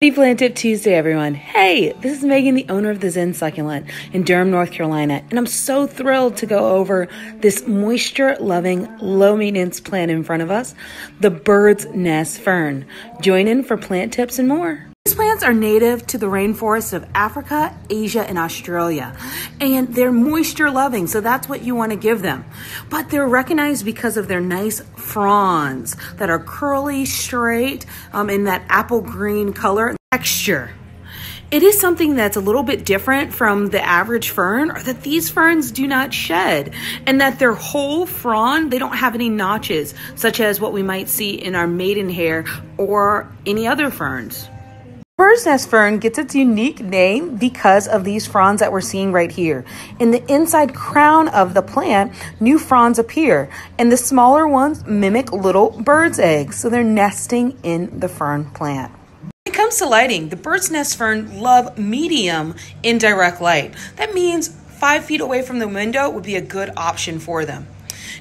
Happy Plant Tip Tuesday, everyone. Hey, this is Megan, the owner of the Zen Succulent in Durham, North Carolina, and I'm so thrilled to go over this moisture-loving, low-maintenance plant in front of us, the bird's nest fern. Join in for plant tips and more. These plants are native to the rainforests of Africa, Asia, and Australia, and they're moisture-loving, so that's what you want to give them. But they're recognized because of their nice fronds that are curly, straight, in that apple green color texture. It is something that's a little bit different from the average fern, or that these ferns do not shed, and that their whole frond, they don't have any notches, such as what we might see in our maidenhair or any other ferns. Bird's nest fern gets its unique name because of these fronds that we're seeing right here. In the inside crown of the plant, new fronds appear, and the smaller ones mimic little bird's eggs, so they're nesting in the fern plant. When it comes to lighting, the bird's nest fern love medium indirect light. That means 5 feet away from the window would be a good option for them.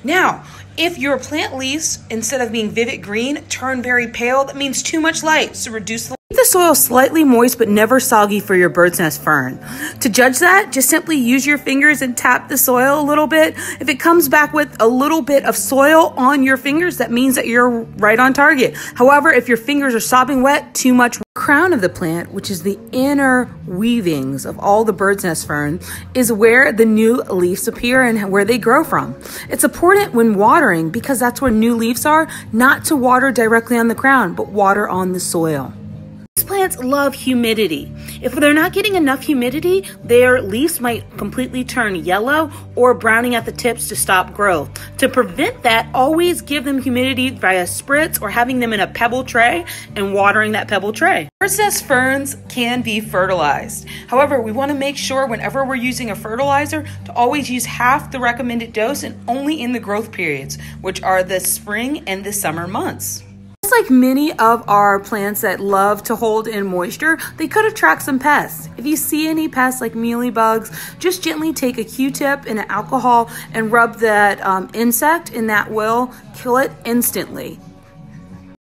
Now, if your plant leaves, instead of being vivid green, turn very pale, that means too much light, so reduce the Keep the soil slightly moist but never soggy for your bird's nest fern. To judge that, just simply use your fingers and tap the soil a little bit. If it comes back with a little bit of soil on your fingers, that means that you're right on target. However, if your fingers are sopping wet, too much. Crown of the plant, which is the inner weavings of all the bird's nest fern, is where the new leaves appear and where they grow from. It's important when watering, because that's where new leaves are, not to water directly on the crown, but water on the soil. These plants love humidity. If they're not getting enough humidity, their leaves might completely turn yellow or browning at the tips to stop growth. To prevent that, always give them humidity via spritz or having them in a pebble tray and watering that pebble tray. Bird's nest ferns can be fertilized. However, we want to make sure whenever we're using a fertilizer to always use half the recommended dose and only in the growth periods, which are the spring and the summer months. Just like many of our plants that love to hold in moisture, they could attract some pests. If you see any pests like mealybugs, just gently take a Q-tip and an alcohol and rub that insect, and that will kill it instantly.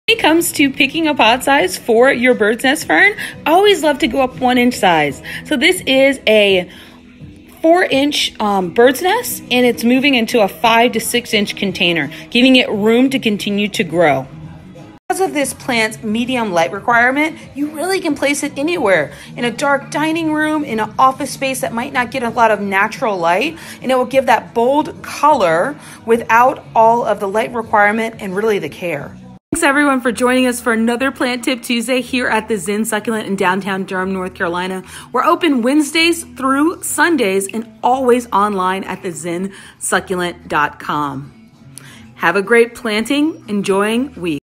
When it comes to picking a pot size for your bird's nest fern, I always love to go up 1 inch size. So this is a 4-inch bird's nest, and it's moving into a 5 to 6 inch container, giving it room to continue to grow. Because of this plant's medium light requirement, you really can place it anywhere. In a dark dining room, in an office space that might not get a lot of natural light, and it will give that bold color without all of the light requirement and really the care. Thanks everyone for joining us for another Plant Tip Tuesday here at the Zen Succulent in downtown Durham, North Carolina. We're open Wednesdays through Sundays and always online at thezensucculent.com. Have a great planting, enjoying week.